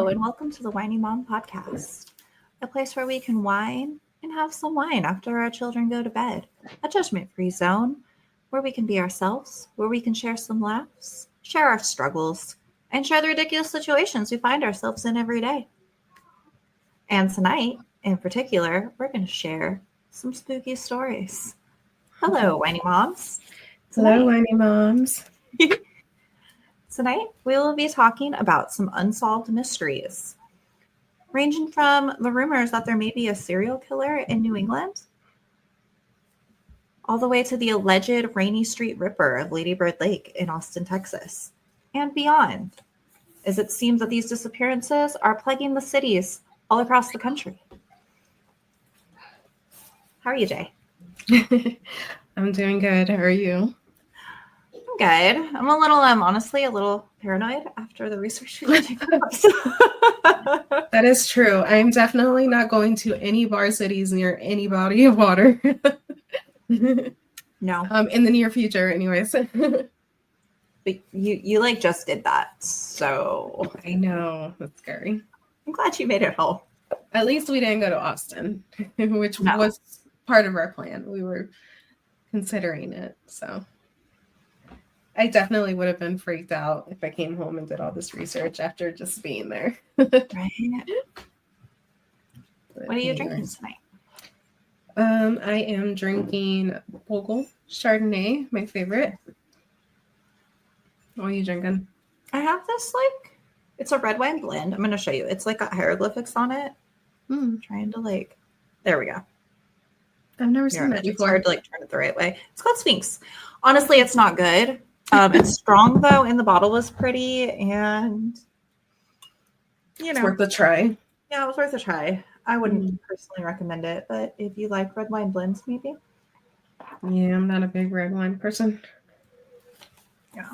and welcome to the Whiny Mom Podcast, a place where we can whine and have some wine after our children go to bed, a judgment-free zone where we can be ourselves, where we can share some laughs, share our struggles, and share the ridiculous situations we find ourselves in every day. And tonight, in particular, we're going to share some spooky stories. Hello, Whiny Moms. Hello, Whiny Moms. Tonight, we will be talking about some unsolved mysteries, ranging from the rumors that there may be a serial killer in New England, all the way to the alleged Rainy Street Ripper of Lady Bird Lake in Austin, Texas, and beyond, as it seems that these disappearances are plaguing the cities all across the country. How are you, Jay? I'm doing good. How are you? Good. I'm a little, honestly, a little paranoid after the research we did. That is true. I'm definitely not going to any bar cities near any body of water. No. In the near future, anyways. But you like just did that, so I know. That's scary. I'm glad you made it home. At least we didn't go to Austin, which was part of our plan. We were considering it, so. I definitely would have been freaked out if I came home and did all this research after just being there. Right. What are you drinking tonight? I am drinking Bogle Chardonnay, my favorite. What are you drinking? I have this, it's a red wine blend. I'm going to show you. It's got hieroglyphics on it. I'm trying to, there we go. I've never seen that before. It's hard to, turn it the right way. It's called Sphinx. Honestly, it's not good. It's strong, though, and the bottle was pretty, and, It's worth a try. Yeah, it was worth a try. I wouldn't personally recommend it, but if you like red wine blends, maybe. Yeah, I'm not a big red wine person. Yeah.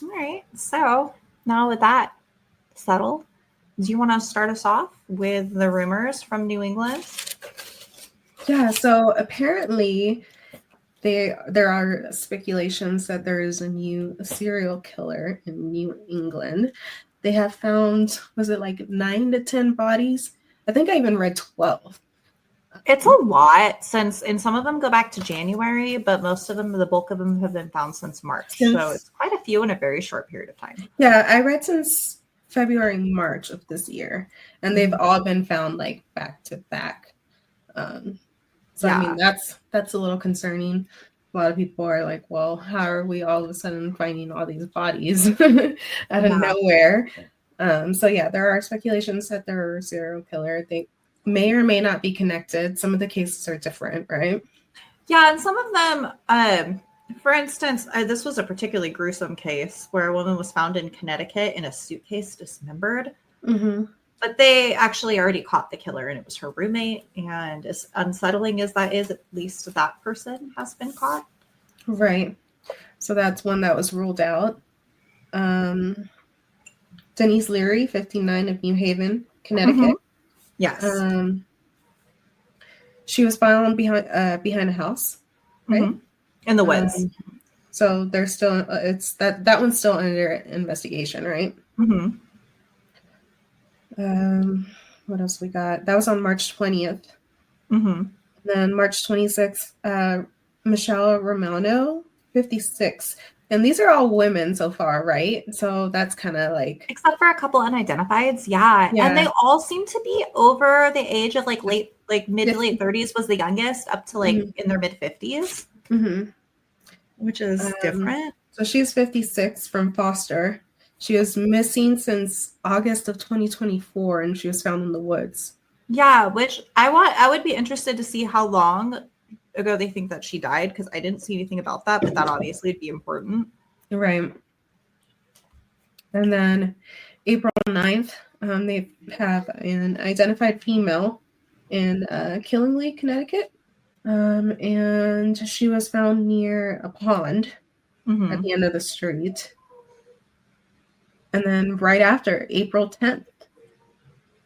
All right. So now with that settled, do you want to start us off with the rumors from New England? Yeah. So apparently, there are speculations that there is a new serial killer in New England. They have found, was it 9 to 10 bodies? I think I even read 12. It's a lot and some of them go back to January, but most of them, the bulk of them have been found since March. So it's quite a few in a very short period of time. Yeah, I read since February, March of this year, and they've all been found back to back. So yeah. I mean, that's a little concerning. A lot of people are like, well, how are we all of a sudden finding all these bodies out of nowhere? So yeah, there are speculations that there are a serial killer. They may or may not be connected. Some of the cases are different, right? Yeah, and some of them, for instance, this was a particularly gruesome case where a woman was found in Connecticut in a suitcase dismembered. Mm-hmm. But they actually already caught the killer, and it was her roommate. And as unsettling as that is, at least that person has been caught. Right. So that's one that was ruled out. Denise Leary, 59, of New Haven, Connecticut. Mm-hmm. Yes. She was found behind a house, right? Mm-hmm. In the woods. So there's still it's that one's still under investigation, right? Mm-hmm. What else we got? That was on March 20th. Mm-hmm. Then March 26th, Michelle Romano, 56. And these are all women so far, right? So that's kind of except for a couple unidentifieds, yeah. And they all seem to be over the age of mid to late 30s was the youngest, up to in their mid 50s, which is different. So she's 56 from Foster. She was missing since August of 2024, and she was found in the woods. Yeah, which I would be interested to see how long ago they think that she died, because I didn't see anything about that, but that obviously would be important. Right. And then April 9th, they have an identified female in Killingley, Connecticut. And she was found near a pond at the end of the street. And then right after, April 10th,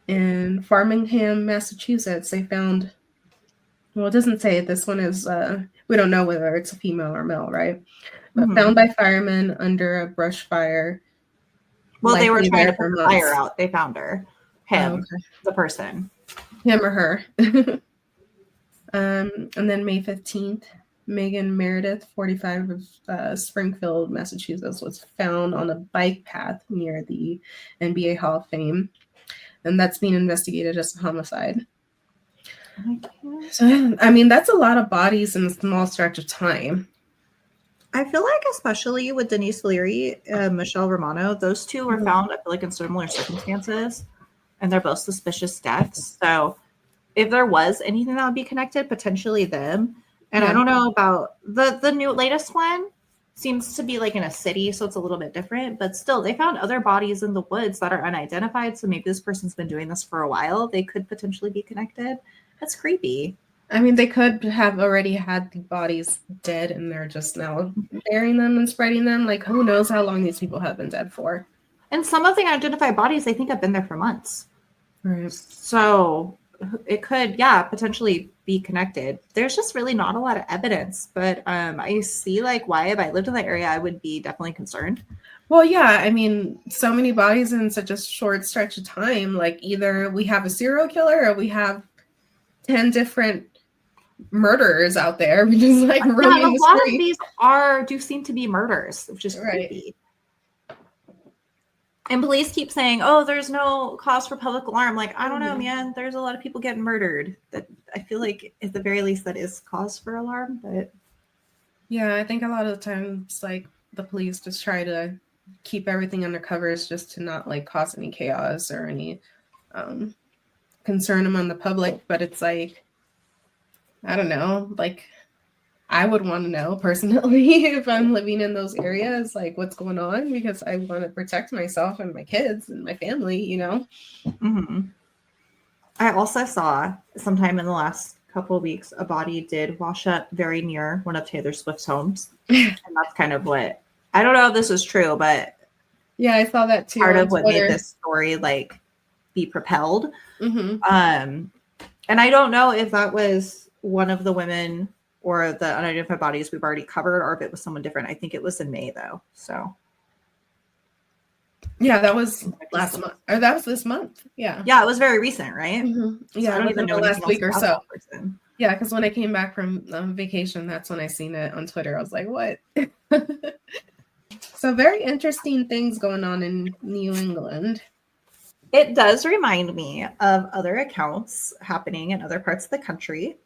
in Farmingham, Massachusetts, they found, well, it doesn't say it. This one is, we don't know whether it's a female or male, right? But found by firemen under a brush fire Well, they were likely trying to there put for the fire months. out. They found her. Oh, Him, okay. the person. Him or her. And then May 15th, Megan Meredith, 45, of Springfield, Massachusetts, was found on a bike path near the NBA Hall of Fame. And that's being investigated as a homicide. So, I mean, that's a lot of bodies in a small stretch of time. I feel like, especially with Denise Leary and Michelle Romano, those two were found, I feel like, in similar circumstances, and they're both suspicious deaths. So if there was anything that would be connected, potentially them. And Yeah. I don't know about the new latest one seems to be like in a city, so it's a little bit different, but still they found other bodies in the woods that are unidentified. So maybe this person's been doing this for a while. They could potentially be connected. That's creepy. I mean, they could have already had the bodies dead and they're just now burying them and spreading them. Like, who knows how long these people have been dead for? And some of the unidentified bodies, I think, have been there for months. Right. So it could, yeah, potentially be connected. There's just really not a lot of evidence, but I see like why if I lived in that area, I would be definitely concerned. Well, yeah, I mean, so many bodies in such a short stretch of time. Like, either we have a serial killer or we have 10 different murderers out there just like roaming Yeah, a the lot street. of these do seem to be murders, which is creepy. And police keep saying, "Oh, there's no cause for public alarm." Like, I don't know, man. There's a lot of people getting murdered. That I feel like, at the very least, that is cause for alarm. But yeah, I think a lot of the times, like, the police just try to keep everything under covers just to not like cause any chaos or any concern among the public. But it's like, I don't know, like, I would want to know personally if I'm living in those areas, like what's going on, because I want to protect myself and my kids and my family, you know? mm-hmm. I also saw sometime in the last couple of weeks, a body did wash up very near one of Taylor Swift's homes. And that's kind of what, I don't know if this is true, but yeah, I saw that too. Part of what made this story like be propelled. Mm-hmm. And I don't know if that was one of the women or the unidentified bodies we've already covered, or if it was someone different. I think it was in May though. So yeah, that was last month, or that was this month. Yeah, it was very recent, right? Mm-hmm. Yeah, so I don't even know last week or so. Person. Yeah, because when I came back from vacation, that's when I seen it on Twitter. I was like, what? So very interesting things going on in New England. It does remind me of other accounts happening in other parts of the country.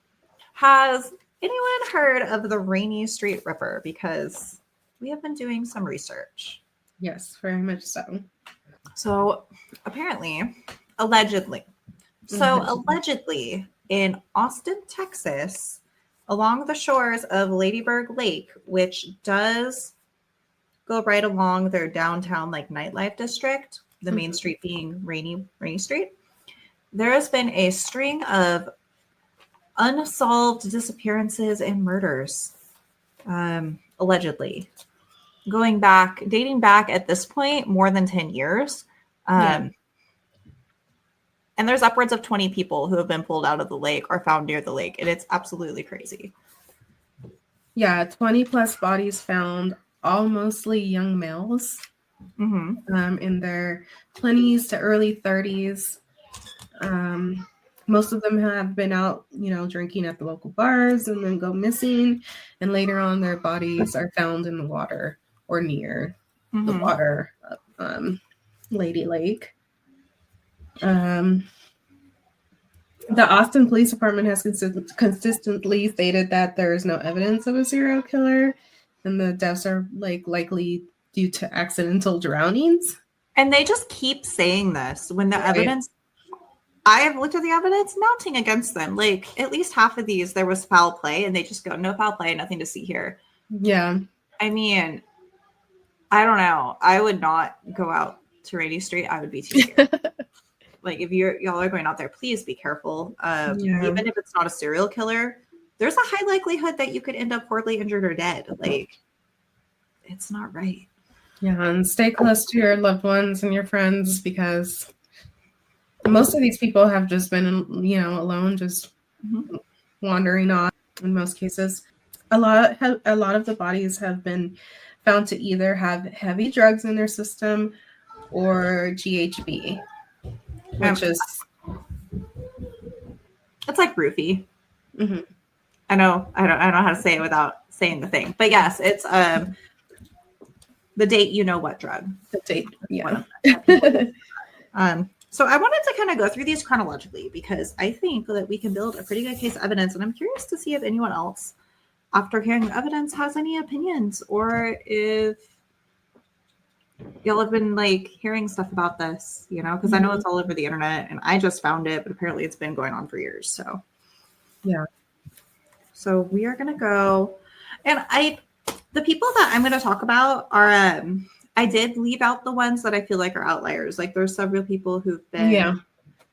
Has anyone heard of the Rainy Street Ripper? Because we have been doing some research. Yes, very much so. So apparently, allegedly, in Austin, Texas, along the shores of Ladyburg Lake, which does go right along their downtown like nightlife district, the main street being Rainy Street, there has been a string of unsolved disappearances and murders, allegedly, dating back at this point more than 10 years. And there's upwards of 20 people who have been pulled out of the lake or found near the lake, and it's absolutely crazy. Yeah, 20 plus bodies found, all mostly young males, in their 20s to early 30s. Most of them have been out, drinking at the local bars and then go missing. And later on, their bodies are found in the water or near the water, Lady Lake. The Austin Police Department has consistently stated that there is no evidence of a serial killer, and the deaths are likely due to accidental drownings. And they just keep saying this when the evidence, I have looked at the evidence mounting against them. Like, at least half of these, there was foul play, and they just go, no foul play, nothing to see here. Yeah. I mean, I don't know. I would not go out to Rainy Street. I would be too scared. Like, if y'all are going out there, please be careful. Even if it's not a serial killer, there's a high likelihood that you could end up horribly injured or dead. Like, it's not right. Yeah, and stay close to your loved ones and your friends, because most of these people have just been, alone, just wandering on. In most cases, a lot of the bodies have been found to either have heavy drugs in their system or GHB, which is it's like roofie. Mm-hmm. I know how to say it without saying the thing, but yes, it's the date you know what drug. The date, yeah. So I wanted to kind of go through these chronologically because I think that we can build a pretty good case of evidence, and I'm curious to see if anyone else, after hearing the evidence, has any opinions, or if y'all have been like hearing stuff about this, you know, because I know it's all over the internet, and I just found it, but apparently it's been going on for years. So yeah. So we are gonna go, and the people that I'm gonna talk about are I did leave out the ones that I feel like are outliers. Like there's several people who've been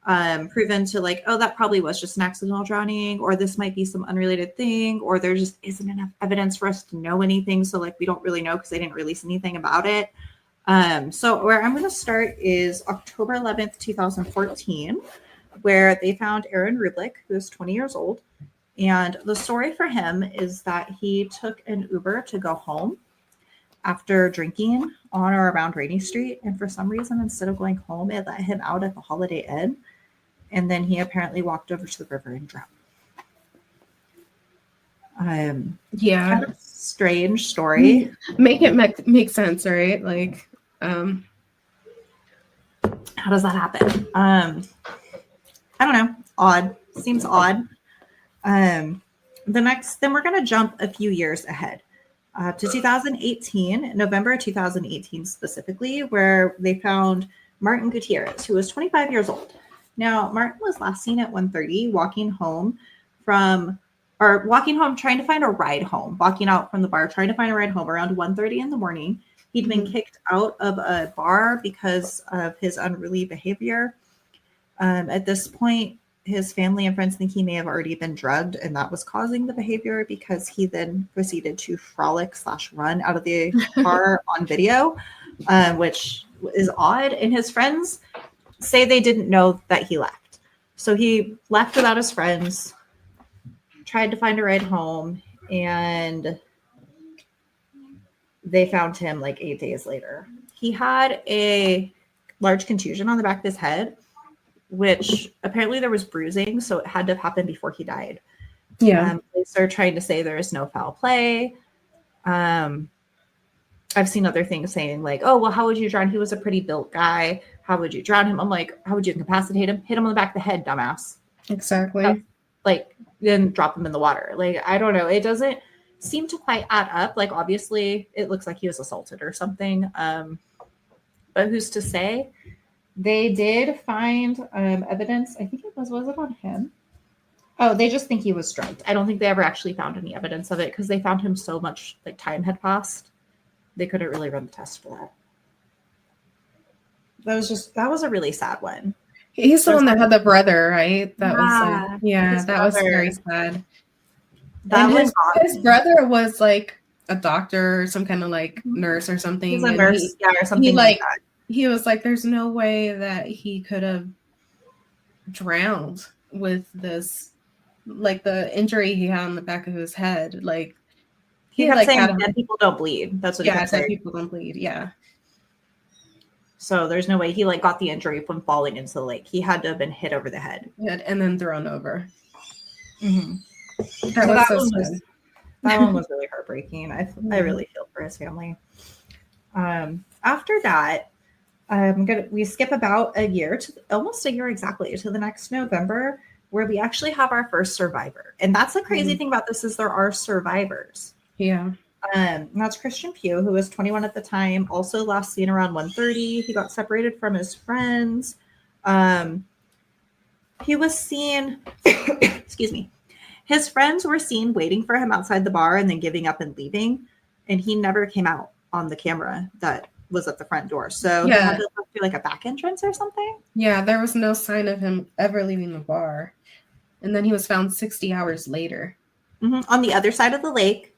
proven to like, oh, that probably was just an accidental drowning, or this might be some unrelated thing, or there just isn't enough evidence for us to know anything. So like we don't really know because they didn't release anything about it. So where I'm going to start is October 11th, 2014, where they found Aaron Rublik, who is 20 years old. And the story for him is that he took an Uber to go home after drinking on or around Rainy Street. And for some reason, instead of going home, it let him out at the Holiday Inn. And then he apparently walked over to the river and drowned. Kind of strange story. Make it make sense, right? Like, how does that happen? I don't know. Odd. Seems odd. Then we're going to jump a few years ahead to 2018, November 2018 specifically, where they found Martin Gutierrez, who was 25 years old. Now, Martin was last seen at 1:30 walking home trying to find a ride home, walking out from the bar, trying to find a ride home around 1:30 in the morning. He'd been kicked out of a bar because of his unruly behavior. At this point, his family and friends think he may have already been drugged, and that was causing the behavior because he then proceeded to frolic/run out of the car on video, which is odd. And his friends say they didn't know that he left. So he left without his friends, tried to find a ride home, and they found him like 8 days later. He had a large contusion on the back of his head, which apparently there was bruising, so it had to have happened before he died. Yeah. Police are trying to say there is no foul play. I've seen other things saying like, oh, well, how would you drown? He was a pretty built guy. How would you drown him? I'm like, how would you incapacitate him? Hit him on the back of the head, dumbass. Exactly. Like, then drop him in the water. Like, I don't know. It doesn't seem to quite add up. Like, obviously, it looks like he was assaulted or something. But who's to say? They did find evidence. I think was it on him? Oh, they just think he was drugged. I don't think they ever actually found any evidence of it because they found him so much like time had passed. They couldn't really run the test for that. That was a really sad one. He's the one that had the brother, right? That was that was very sad. His brother was like a doctor or some kind of like nurse or something. He's a nurse, or something like that. He was like, there's no way that he could have drowned with this, like the injury he had on the back of his head. Like he kept saying dead people don't bleed. That's what he kept saying. Dead people don't bleed. Yeah. So there's no way he like got the injury from falling into the lake. He had to have been hit over the head. And then thrown over. Mm-hmm. That one was really heartbreaking. I really feel for his family. After that, we skip about a year to almost a year exactly to the next November, where we actually have our first survivor. And that's the crazy thing about this is there are survivors. Yeah. That's Christian Pugh, who was 21 at the time, also last seen around 1:30. He got separated from his friends. He was seen, excuse me, his friends were seen waiting for him outside the bar and then giving up and leaving. And he never came out on the camera that was at the front door. So he had to go through like a back entrance or something. Yeah, there was no sign of him ever leaving the bar. And then he was found 60 hours later. On the other side of the lake.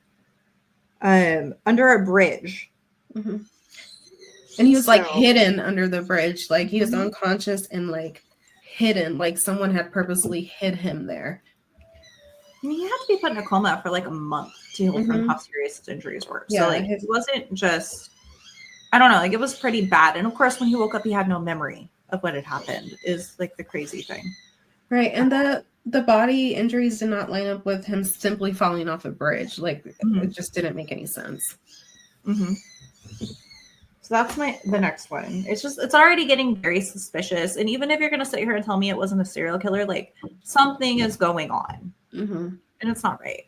Under a bridge. And he was like hidden under the bridge. Like he was unconscious and like hidden. Like someone had purposely hid him there. I mean, he had to be put in a coma for like a month to heal from how serious his injuries were. So like it wasn't just I don't know, like it was pretty bad. And of course, when he woke up, he had no memory of what had happened. Is like the crazy thing. Right, and the body injuries did not line up with him simply falling off a bridge. Like it just didn't make any sense. Mm-hmm. So that's the next one. It's already getting very suspicious. And even if you're gonna sit here and tell me it wasn't a serial killer, like something is going on, and it's not right.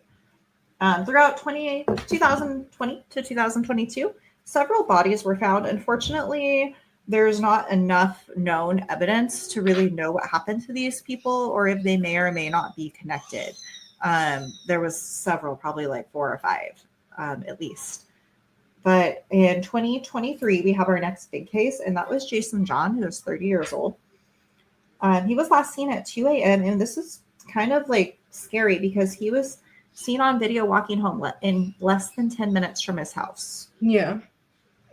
Throughout 2020 to 2022, several bodies were found. Unfortunately, there's not enough known evidence to really know what happened to these people or if they may or may not be connected. There was several, probably like 4 or 5 at least. But in 2023, we have our next big case, and that was Jason John, who was 30 years old. He was last seen at 2 a.m., and this is kind of like scary because he was seen on video walking home in less than 10 minutes from his house. Yeah.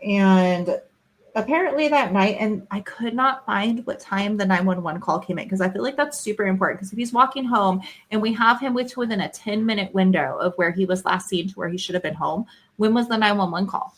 And apparently that night, and I could not find what time the 911 call came in because I feel like that's super important because if he's walking home and we have him within a 10-minute window of where he was last seen to where he should have been home, when was the 911 call?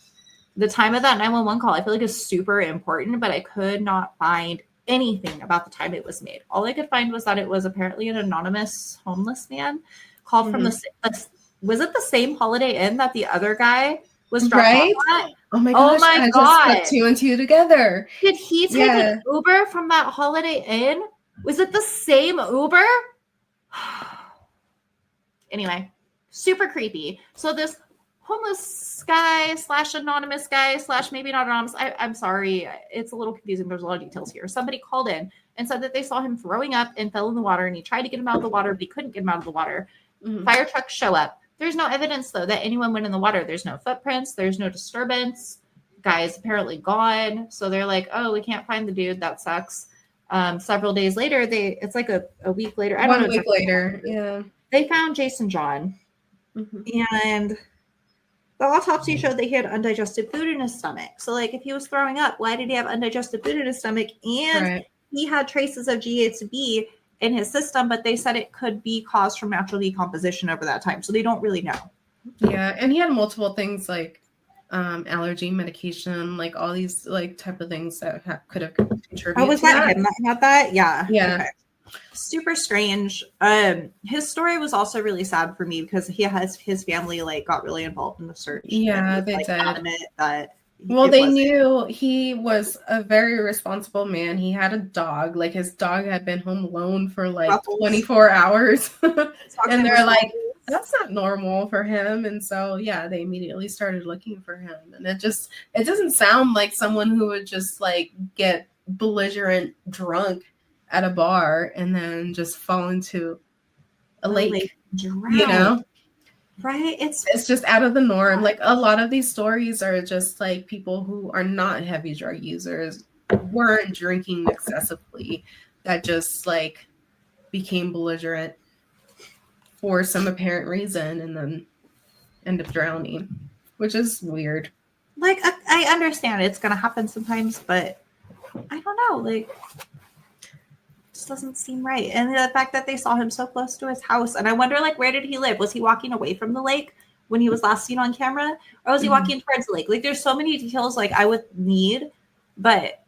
The time of that 911 call I feel like is super important, but I could not find anything about the time it was made. All I could find was that it was apparently an anonymous homeless man called from was it the same Holiday Inn that the other guy was dropped off at? Oh my gosh, I just put 2 and 2 together. Did he take an Uber from that Holiday Inn? Was it the same Uber? Anyway, super creepy. So this homeless guy / anonymous guy / maybe not anonymous. I'm sorry. It's a little confusing. There's a lot of details here. Somebody called in and said that they saw him throwing up and fell in the water, and he tried to get him out of the water, but he couldn't get him out of the water. Fire trucks show up. There's no evidence, though, that anyone went in the water. There's no footprints. There's no disturbance. Guy is apparently gone. So they're like, oh, we can't find the dude. That sucks. Several days later, it's like a week later. I don't know. 1 week later, yeah. They found Jason John. And the autopsy showed that he had undigested food in his stomach. So, like, if he was throwing up, why did he have undigested food in his stomach? And he had traces of GHB in his system, but they said it could be caused from natural decomposition over that time. So they don't really know. Yeah, and he had multiple things like allergy medication, like all these like type of things that could have contributed. Oh, was that him that had that? Yeah. Yeah. Okay. Super strange. His story was also really sad for me because his family like got really involved in the search. Yeah, they did. Adamant that they knew he was a very responsible man. He had a dog. Like his dog had been home alone for like 24 hours. And they're like, that's not normal for him. And so, yeah, they immediately started looking for him. And it doesn't sound like someone who would just like get belligerent drunk at a bar and then just fall into a lake, you know? Right? It's just out of the norm. Like a lot of these stories are just like people who are not heavy drug users, weren't drinking excessively, that just like became belligerent for some apparent reason and then end up drowning, which is weird. Like I understand it's gonna happen sometimes, but I don't know, like just doesn't seem right. And the fact that they saw him so close to his house, and I wonder, like, where did he live? Was he walking away from the lake when he was last seen on camera, or was he walking towards the lake? Like, there's so many details like I would need, but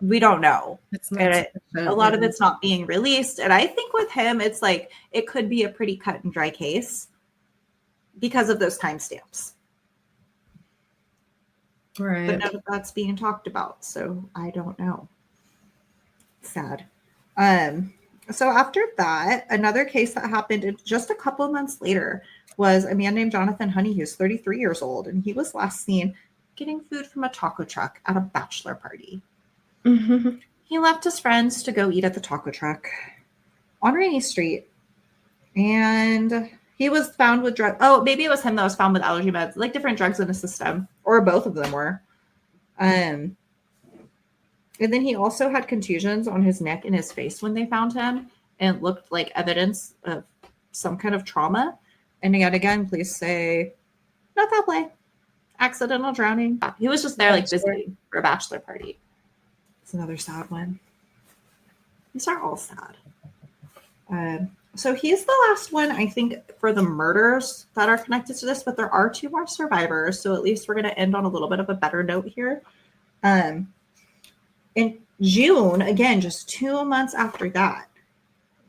we don't know. And a lot of it's not being released. And I think with him, it's like it could be a pretty cut and dry case because of those timestamps. Right. But none of that's being talked about, so I don't know. Sad. So after that, another case that happened just a couple months later was a man named Jonathan Honey, who's 33 years old, and he was last seen getting food from a taco truck at a bachelor party. He left his friends to go eat at the taco truck on Rainy Street, and he was found with drugs. Oh, maybe it was him that was found with allergy meds, like different drugs in his system, or both of them were. And then he also had contusions on his neck and his face when they found him, and looked like evidence of some kind of trauma. And yet again, please say, not that way. Accidental drowning. He was just there like visiting for a bachelor party. It's another sad one. These are all sad. So he's the last one, I think, for the murders that are connected to this, but there are 2 more survivors. So at least we're going to end on a little bit of a better note here. In June, again, just 2 months after that,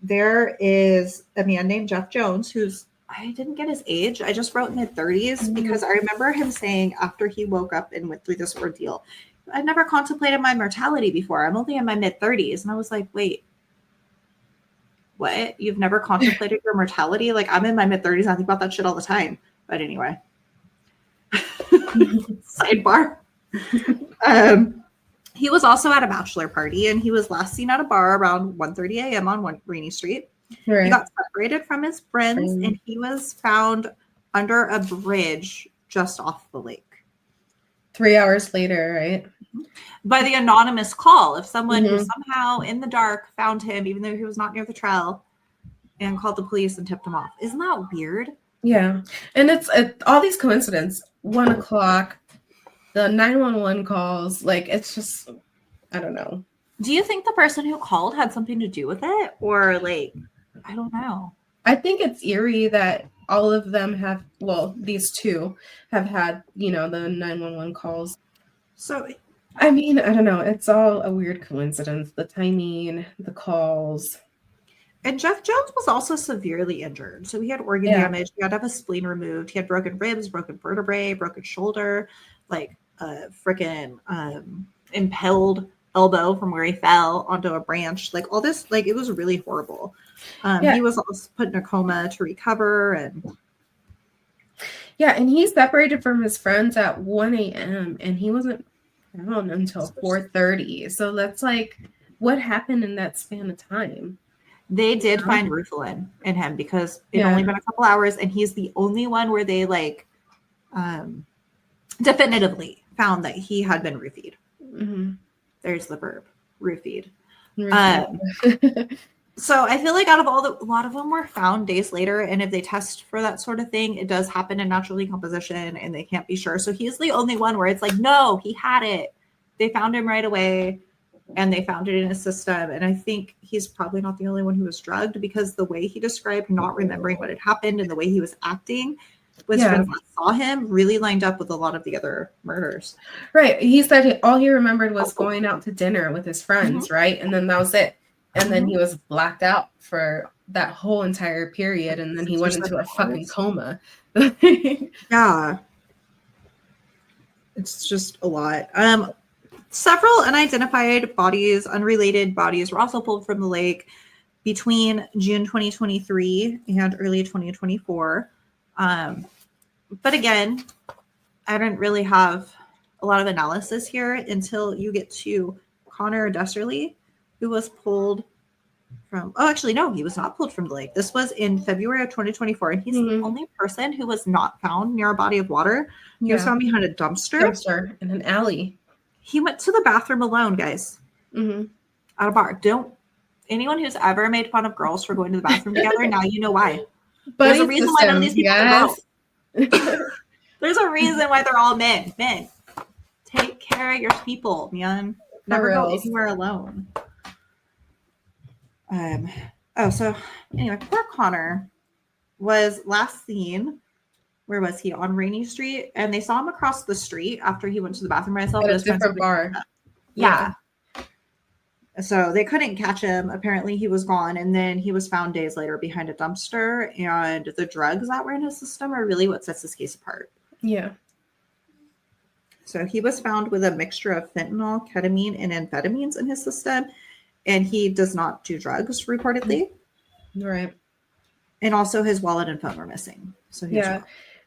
there is a man named Jeff Jones who's, I didn't get his age. I just wrote mid-30s because I remember him saying after he woke up and went through this ordeal, I'd never contemplated my mortality before. I'm only in my mid-30s. And I was like, wait, what? You've never contemplated your mortality? Like, I'm in my mid-30s. I think about that shit all the time. But anyway. Sidebar. He was also at a bachelor party, and he was last seen at a bar around 1:30 a.m. on one Rainy Street. Right. He got separated from his friends, and he was found under a bridge just off the lake. 3 hours later, right? By the anonymous call of someone who somehow in the dark found him, even though he was not near the trail, and called the police and tipped him off. Isn't that weird? Yeah. And it's all these coincidences. 1 o'clock, the 911 calls, like, it's just, I don't know. Do you think the person who called had something to do with it? Or, like, I don't know. I think it's eerie that all of them have, well, these 2 have had, the 911 calls. So, I mean, I don't know. It's all a weird coincidence. The timing, the calls. And Jeff Jones was also severely injured. So he had organ damage. He had to have a spleen removed. He had broken ribs, broken vertebrae, broken shoulder, like a freaking impaled elbow from where he fell onto a branch. Like all this, like it was really horrible. He was also put in a coma to recover. And he separated from his friends at 1 a.m. and he wasn't found until 4:30. So that's like, what happened in that span of time? They did find Rufalin in him because it only been a couple hours, and he's the only one where they like definitively found that he had been roofied. Mm-hmm. There's the verb, roofied. So I feel like out of a lot of them were found days later, and if they test for that sort of thing, it does happen in natural decomposition, and they can't be sure. So he's the only one where it's like, no, he had it. They found him right away. And they found it in his system. And I think he's probably not the only one who was drugged, because the way he described not remembering what had happened and the way he was acting was when I saw him really lined up with a lot of the other murders. Right. He said all he remembered was going out to dinner with his friends, right? And then that was it. And then he was blacked out for that whole entire period. And then he went into a fucking coma. Yeah. It's just a lot. Several unidentified bodies, unrelated bodies, were also pulled from the lake between June 2023 and early 2024. But again, I didn't really have a lot of analysis here until you get to Connor Desserly, who was pulled from, he was not pulled from the lake. This was in February of 2024, and he's the only person who was not found near a body of water. He was found behind a dumpster in an alley. He went to the bathroom alone, guys. At a bar. Anyone who's ever made fun of girls for going to the bathroom together, now you know why. There's a reason why none of these people are girls. There's a reason why they're all men. Men, take care of your people, man. Never go anywhere alone. So anyway, poor Connor was last seen. Where was he? On Rainy Street. And they saw him across the street after he went to the bathroom by himself. At a different bar. Yeah. So they couldn't catch him. Apparently he was gone. And then he was found days later behind a dumpster. And the drugs that were in his system are really what sets this case apart. Yeah. So he was found with a mixture of fentanyl, ketamine, and amphetamines in his system. And he does not do drugs, reportedly. Right. And also his wallet and phone were missing. So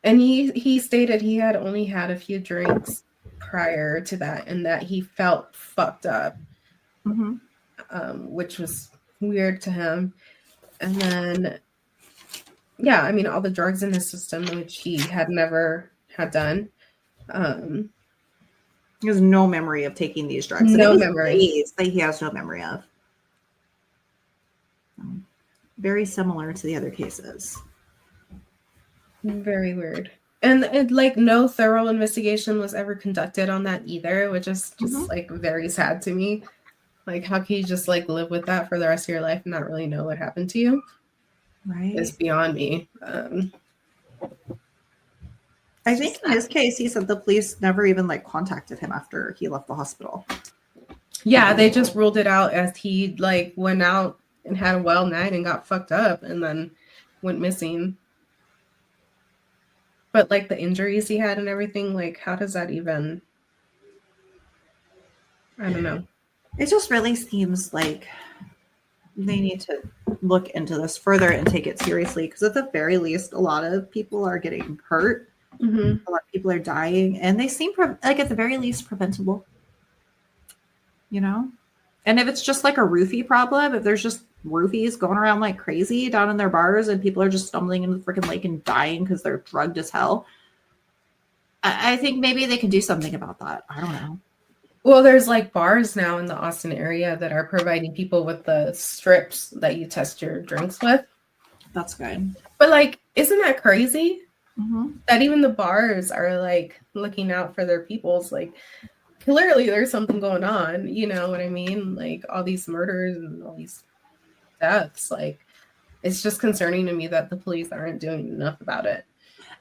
and he stated he had only had a few drinks prior to that, and that he felt fucked up, which was weird to him. And then, all the drugs in his system, which he had never had done. He has no memory of taking these drugs. No memory. That he has no memory of. Very similar to the other cases. Very weird. And no thorough investigation was ever conducted on that either, which is just very sad to me. Like, how can you just live with that for the rest of your life and not really know what happened to you? is Right. beyond me. I think in his case, he said the police never even like contacted him after he left the hospital. Yeah, they just ruled it out as he like went out and had a wild night and got fucked up and then went missing. But like the injuries he had and everything, like how does that even? I don't know. It just really seems like they need to look into this further and take it seriously because at the very least, a lot of people are getting hurt. Mm-hmm. A lot of people are dying, and they seem like at the very least preventable. You know, and if it's just like a roofie problem, if there's just roofies going around like crazy down in their bars and people are just stumbling into the freaking lake and dying because they're drugged as hell, I think maybe they can do something about that. I don't know. Well, there's like bars now in the Austin area that are providing people with the strips that you test your drinks with. That's good. But like, isn't that crazy? Mm-hmm. That even the bars are like looking out for their peoples. Like, clearly there's something going on. You know what I mean? Like all these murders and all these deaths. Like, it's just concerning to me that the police aren't doing enough about it.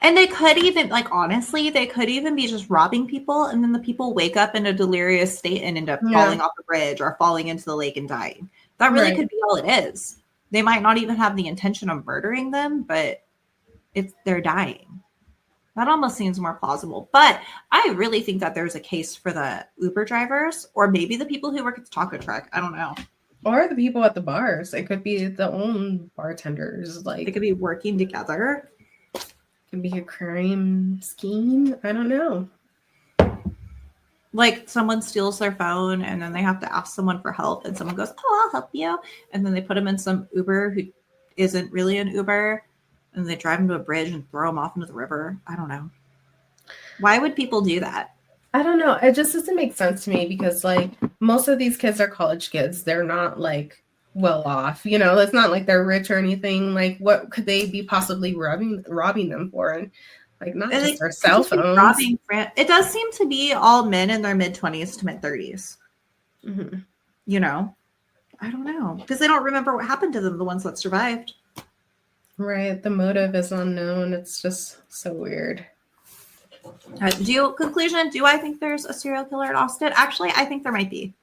And they could even, like, honestly, they could even be just robbing people, and then the people wake up in a delirious state and end up falling off a bridge or falling into the lake and dying. That really could be all it is. They might not even have the intention of murdering them, but they're dying. That almost seems more plausible. But I really think that there's a case for the Uber drivers or maybe the people who work at the taco truck. I don't know. Or the people at the bars. It could be the own bartenders. Like, they could be working together. Could be a crime scheme. I don't know. Like someone steals their phone and then they have to ask someone for help and someone goes, "Oh, I'll help you." And then they put them in some Uber who isn't really an Uber and they drive them to a bridge and throw them off into the river. I don't know. Why would people do that? I don't know. It just doesn't make sense to me because like most of these kids are college kids. They're not like well off, you know, it's not like they're rich or anything. Like what could they be possibly robbing them for? And like not and just their cell phones. It does seem to be all men in their mid-20s to mid-30s. Mm-hmm. You know, I don't know because they don't remember what happened to them, the ones that survived. Right. The motive is unknown. It's just so weird. Conclusion, do I think there's a serial killer in Austin? Actually, I think there might be.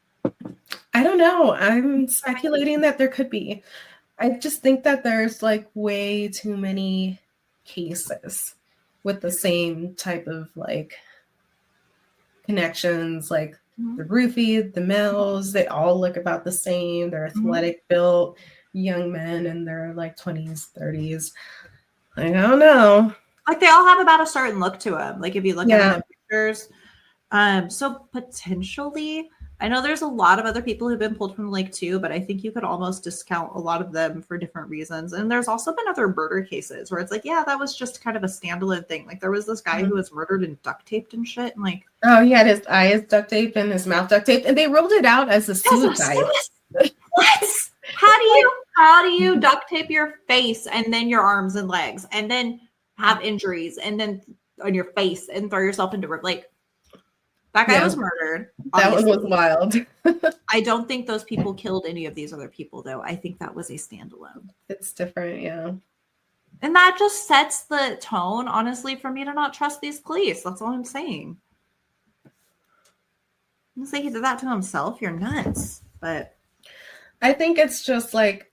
I don't know. I'm speculating that there could be. I just think that there's like way too many cases with the same type of like connections, like the roofie, the males, they all look about the same. They're athletic built young men in their like 20s, 30s. I don't know. Like they all have about a certain look to them. Like if you look at them in pictures. So potentially, I know there's a lot of other people who've been pulled from the lake too, but I think you could almost discount a lot of them for different reasons. And there's also been other murder cases where it's like, yeah, that was just kind of a standalone thing. Like there was this guy who was murdered and duct taped and shit. And like, oh, he had his eyes duct taped and his mouth duct taped, and they ruled it out as a suicide. What? How do you duct tape your face and then your arms and legs and then have injuries and then on your face and throw yourself into like that guy was murdered. Obviously. That one was wild. I don't think those people killed any of these other people though. I think that was a standalone. It's different, yeah. And that just sets the tone, honestly, for me to not trust these police. That's all I'm saying. I'm gonna say he did that to himself. You're nuts. But I think it's just like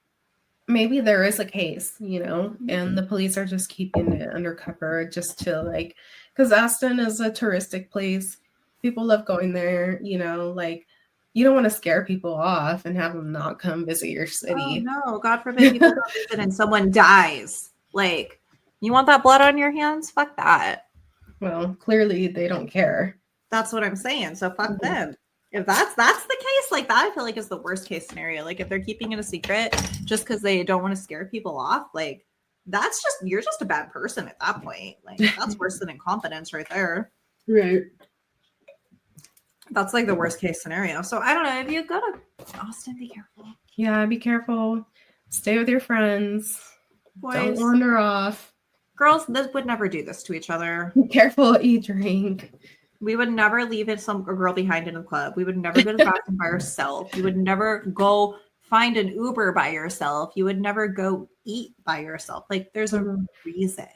maybe there is a case, you know, and the police are just keeping it undercover just to like, because Austin is a touristic place. People love going there, you know, like you don't want to scare people off and have them not come visit your city. Oh, no, God forbid people come visit and someone dies. Like, you want that blood on your hands? Fuck that. Well, clearly they don't care. That's what I'm saying. So fuck them. If that's the case, like that, I feel like is the worst case scenario. Like if they're keeping it a secret just because they don't want to scare people off, like you're just a bad person at that point. Like that's worse than incompetence right there. Right. That's like the worst case scenario. So I don't know. If you go to Austin, be careful. Yeah, be careful. Stay with your friends. Boys. Don't wander off. Girls, this would never do this to each other. Be careful what you drink. We would never leave a girl behind in a club. We would never go to the bathroom by yourself. You would never go find an Uber by yourself. You would never go eat by yourself. Like there's a reason.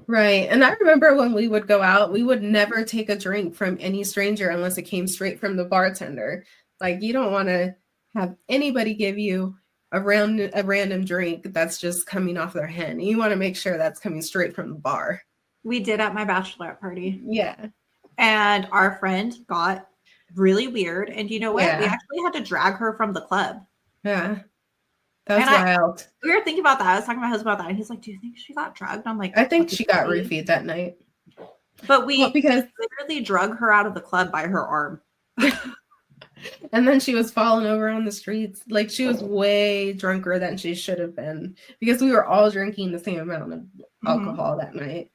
Right. And I remember when we would go out, we would never take a drink from any stranger unless it came straight from the bartender. Like you don't want to have anybody give you a random drink that's just coming off their hand. You want to make sure that's coming straight from the bar. We did at my bachelorette party. Yeah. And our friend got really weird. And you know what? Yeah. We actually had to drag her from the club. Yeah. That's wild. We were thinking about that. I was talking to my husband about that. And he's like, do you think she got drugged? I'm like, I think she got roofied that night. But we literally drug her out of the club by her arm. And then she was falling over on the streets. Like she was way drunker than she should have been because we were all drinking the same amount of alcohol that night.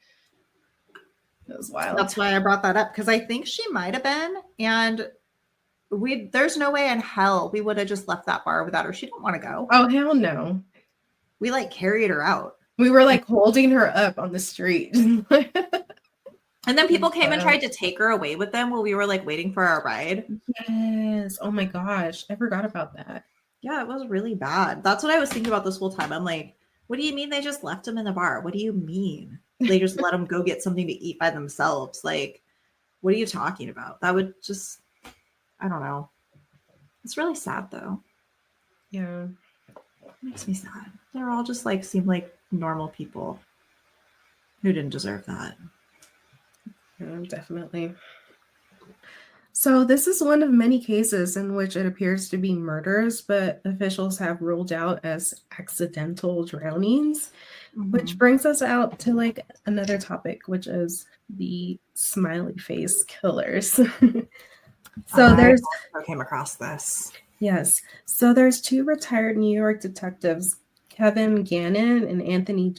It was wild. That's why I brought that up, because I think she might have been. And there's no way in hell we would have just left that bar without her. She didn't want to go. Oh, hell no. We like carried her out. We were like holding her up on the street. And then people came and tried to take her away with them while we were like waiting for our ride. Yes. Oh my gosh. I forgot about that. Yeah, it was really bad. That's what I was thinking about this whole time. I'm like, what do you mean they just left him in the bar? What do you mean? They just let them go get something to eat by themselves. Like, what are you talking about? That would just, I don't know. It's really sad though. Yeah. It makes me sad. They're all just like, seem like normal people who didn't deserve that. Yeah, definitely. So this is one of many cases in which it appears to be murders, but officials have ruled out as accidental drownings, which brings us out to like another topic, which is the Smiley Face Killers. So I came across this. Yes. So there's two retired New York detectives, Kevin Gannon and Anthony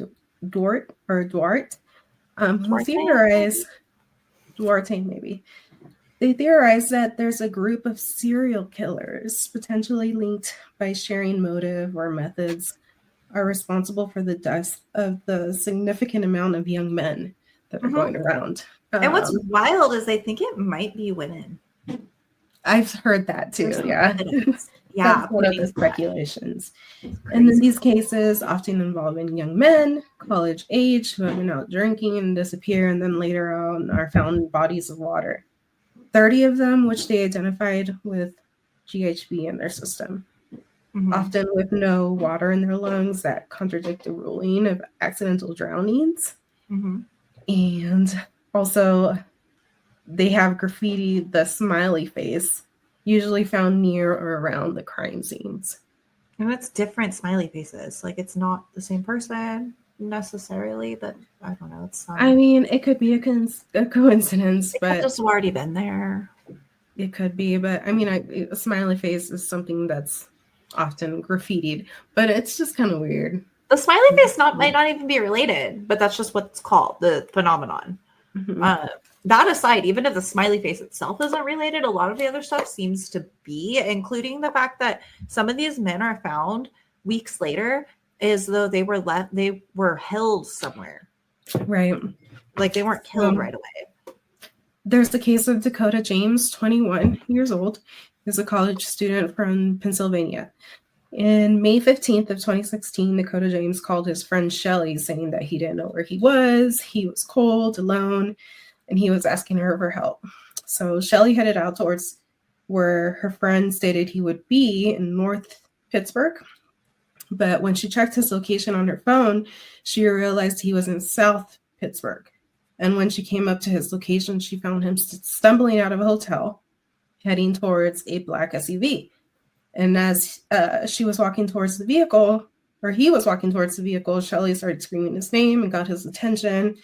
Duarte, who theorize Duarte maybe. They theorize that there's a group of serial killers, potentially linked by sharing motive or methods, are responsible for the deaths of the significant amount of young men that are going around. And what's wild is they think it might be women. I've heard that too. Yeah. Yeah. That's one of the speculations. And in these cases, often involving young men, college age, who have been out drinking and disappear, and then later on are found in bodies of water. 30 of them, which they identified with GHB in their system, often with no water in their lungs, that contradict the ruling of accidental drownings. And also, they have graffiti, the smiley face, usually found near or around the crime scenes. And it's different smiley faces. Like, it's not the same person necessarily, but I don't know. It's I mean, it could be a coincidence, but just already been there. It could be, but I mean, a smiley face is something that's often graffitied, but it's just kind of weird. The smiley face might not even be related, but that's just what it's called, the phenomenon. That aside, even if the smiley face itself isn't related, a lot of the other stuff seems to be, including the fact that some of these men are found weeks later as though they were held somewhere. Right. Like they weren't killed right away. There's the case of Dakota James, 21 years old. He's a college student from Pennsylvania. In May 15th of 2016, Dakota James called his friend Shelly saying that he didn't know where he was cold, alone, and he was asking her for help. So Shelly headed out towards where her friend stated he would be in North Pittsburgh. But when she checked his location on her phone, she realized he was in South Pittsburgh. And when she came up to his location, she found him stumbling out of a hotel, heading towards a black SUV. And as she was walking towards the vehicle, or he was walking towards the vehicle, Shelly started screaming his name and got his attention.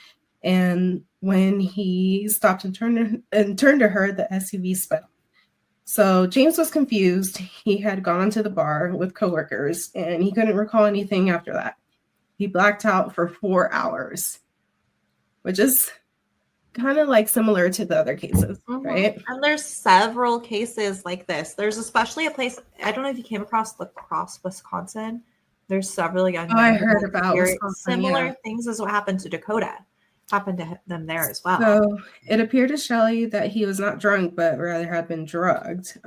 And when he stopped and turned to her, the SUV sped. So James was confused. He had gone to the bar with coworkers, and he couldn't recall anything after that. He blacked out for 4 hours, which is kind of like similar to the other cases, right? And there's several cases like this. There's especially a place, I don't know if you came across La Crosse, Wisconsin. There's several young men. I heard about similar things as what happened to Dakota. Happened to them there as well. So it appeared to Shelly that he was not drunk, but rather had been drugged.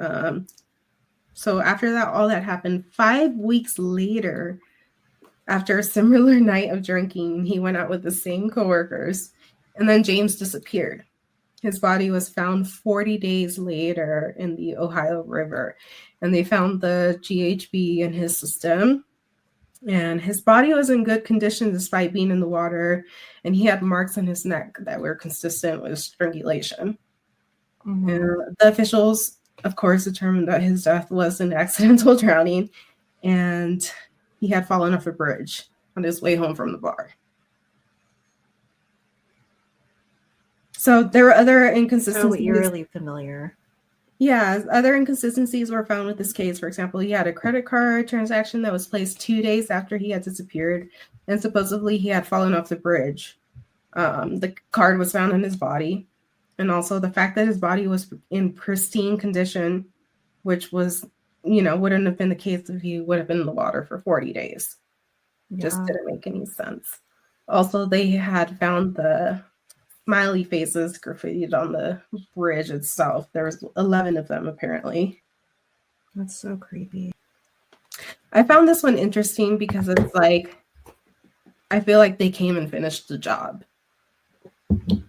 So after that, all that happened, 5 weeks later, After a similar night of drinking, he went out with the same coworkers, and then James disappeared. His body was found 40 days later in the Ohio River, and they found the GHB in his system. And his body was in good condition despite being in the water, and he had marks on his neck that were consistent with strangulation. Mhm. And the officials, of course, determined that his death was an accidental drowning, and he had fallen off a bridge on his way home from the bar. So there were other So inconsistencies. eerily familiar. Yeah, other inconsistencies were found with this case. For example, he had a credit card transaction that was placed 2 days after he had disappeared, and supposedly he had fallen off the bridge. The card was found in his body, and also the fact that his body was in pristine condition, which was, wouldn't have been the case if he would have been in the water for 40 days. Just Yeah. didn't make any sense. Also, they had found the smiley faces graffitied on the bridge itself. There was 11 of them, apparently. That's so creepy. I found this one interesting because it's like, I feel like they came and finished the job.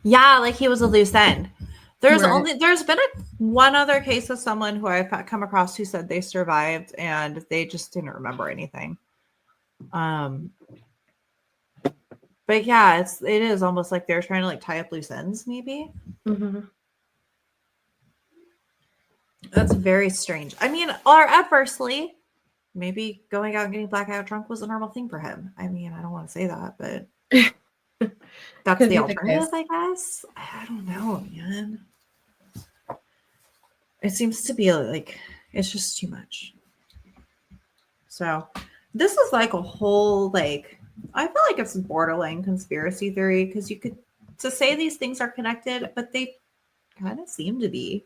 Yeah, like he was a loose end. There's Right. been one other case of someone who I've come across who said they survived and they just didn't remember anything. But yeah, it is almost like they're trying to like tie up loose ends, maybe. Mm-hmm. That's very strange. I mean, or adversely, maybe going out and getting blackout drunk was a normal thing for him. I mean, I don't want to say that, but that's Could the be the alternative, case. I guess. I don't know, man. It seems to be like it's just too much. So this is like a whole like I feel like it's borderline conspiracy theory because you could to say these things are connected, but they kind of seem to be.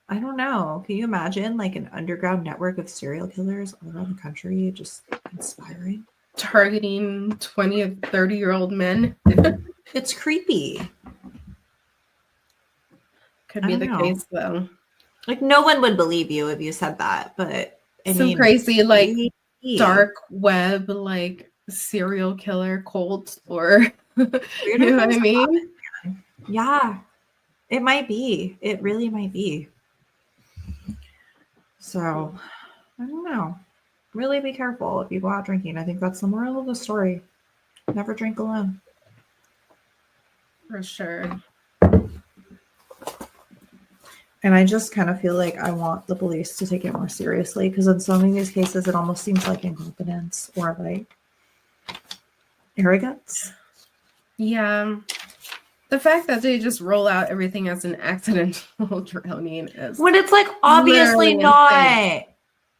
I don't know. Can you imagine like an underground network of serial killers all around the country just inspiring? Targeting 20 or 30-year-old men. It's creepy. Could I be don't the know. case, though. Like no one would believe you if you said that, but I Some mean, crazy, like, maybe. dark web, like, serial killer cult, or, you Weirder know what I things mean? happen. Yeah, it might be. It really might be. So, I don't know. Really be careful if you go out drinking. I think that's the moral of the story. Never drink alone. For sure. And I just kind of feel like I want the police to take it more seriously because in so many of these cases, it almost seems like incompetence or like arrogance. Yeah. The fact that they just roll out everything as an accidental drowning is When it's like obviously literally not. insane.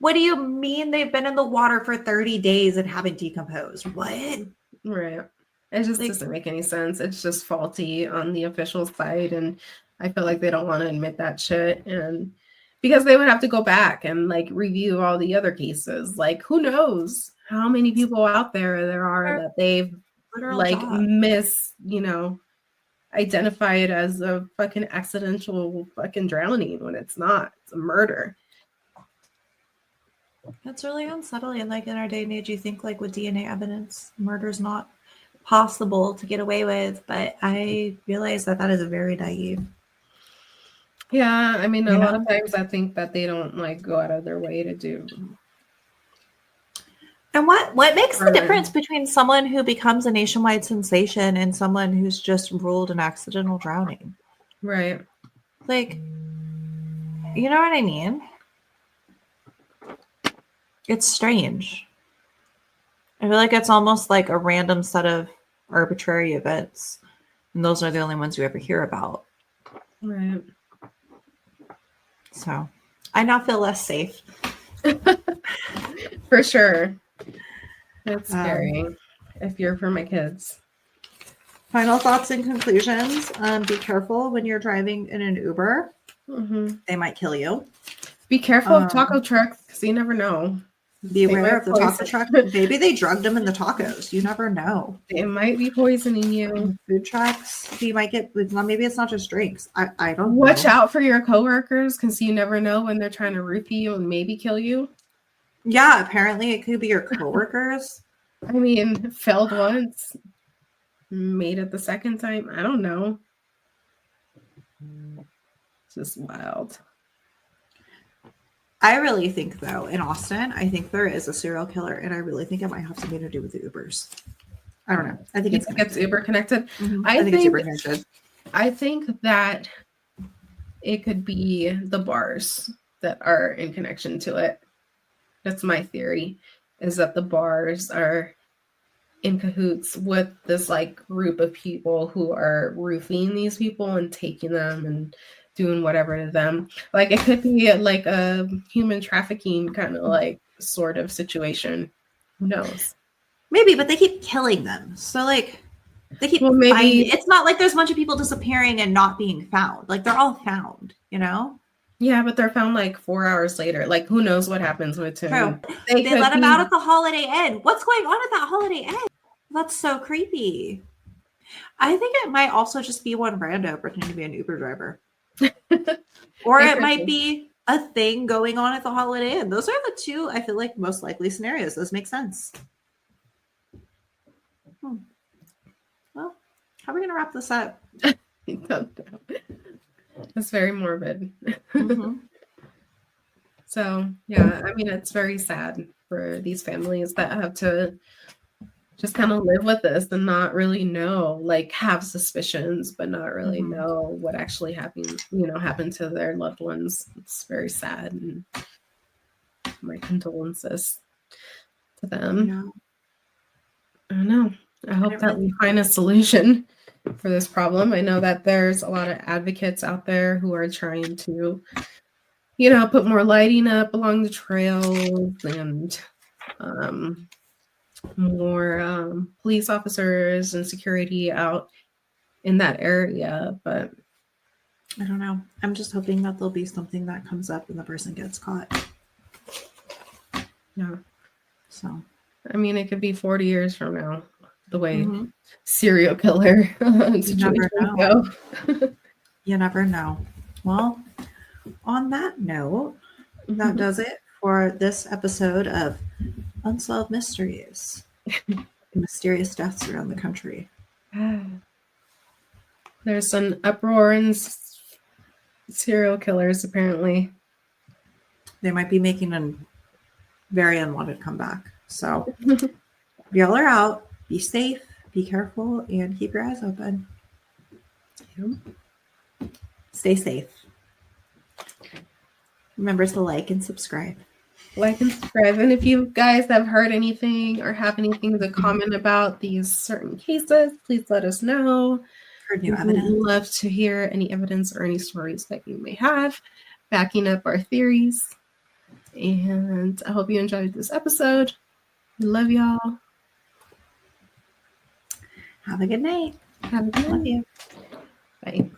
What do you mean they've been in the water for 30 days and haven't decomposed? What? Right. It just Like, doesn't make any sense. It's just faulty on the official side, and I feel like they don't want to admit that shit. And because they would have to go back and like review all the other cases. Like, who knows how many people out there are that they've literal like job. identified as a fucking accidental fucking drowning when it's not. It's a murder. That's really unsettling. Like in our day and age, you think like with DNA evidence, murder's not possible to get away with, but I realize that is very naive. Yeah, I mean, a You lot know? of times I think that they don't like go out of their way to do. And what makes the difference between someone who becomes a nationwide sensation and someone who's just ruled an accidental drowning? Right. Like, you know what I mean? It's strange. I feel like it's almost like a random set of arbitrary events. And those are the only ones you ever hear about. Right. So I now feel less safe. For sure. That's scary if you're for my kids. Final thoughts and conclusions. Be careful when you're driving in an Uber. Mm-hmm. They might kill you. Be careful of taco trucks because you never know. Beware of the taco truck. Maybe they drugged them in the tacos. You never know. It might be poisoning you. Food trucks. You might get. Maybe it's not just drinks. I don't know. Watch out for your coworkers because you never know when they're trying to roofie you and maybe kill you. Yeah, apparently it could be your coworkers. I mean, failed once, made it the second time. I don't know. It's just wild. I really think, though, in Austin, I think there is a serial killer, and I really think it might have something to do with the Ubers. I don't know. I think It's Uber connected. Mm-hmm. I think it's Uber connected. I think that it could be the bars that are in connection to it. That's my theory, is that the bars are in cahoots with this like group of people who are roofing these people and taking them and doing whatever to them. Like it could be like a human trafficking kind of like sort of situation. Who knows? Maybe, but they keep killing them. So like they keep maybe finding. It's not like there's a bunch of people disappearing and not being found. Like they're all found, you know? Yeah, but they're found like 4 hours later. Like who knows what happens with him? True. They let him out at the Holiday Inn. What's going on at that Holiday Inn? That's so creepy. I think it might also just be one rando pretending to be an Uber driver. Or it might be a thing going on at the Holiday Inn. Those are the two, I feel like, most likely scenarios. Those make sense. Well, how are we going to wrap this up? I don't know. It's very morbid. Mm-hmm. So, yeah, I mean, it's very sad for these families that have to just kind of live with this and not really know, like have suspicions, but not really know what actually happened to their loved ones. It's very sad, and my condolences to them. Yeah. I don't know. I hope that we find a solution for this problem. I know that there's a lot of advocates out there who are trying to, put more lighting up along the trails and more police officers and security out in that area, but I don't know. I'm just hoping that there'll be something that comes up and the person gets caught. Yeah. So, I mean, it could be 40 years from now, the way serial killer situations go. You never know. Well, on that note, that does it for this episode of Unsolved Mysteries. Mysterious deaths around the country. There's an uproar in serial killers, apparently. They might be making a very unwanted comeback. So, if y'all are out, be safe, be careful, and keep your eyes open. Stay safe. Remember to like and subscribe. Like and subscribe. And if you guys have heard anything or have anything to comment about these certain cases, please let us know. Heard new evidence. We'd love to hear any evidence or any stories that you may have backing up our theories. And I hope you enjoyed this episode. Love y'all. Have a good night. Have a good night. Love you. Bye.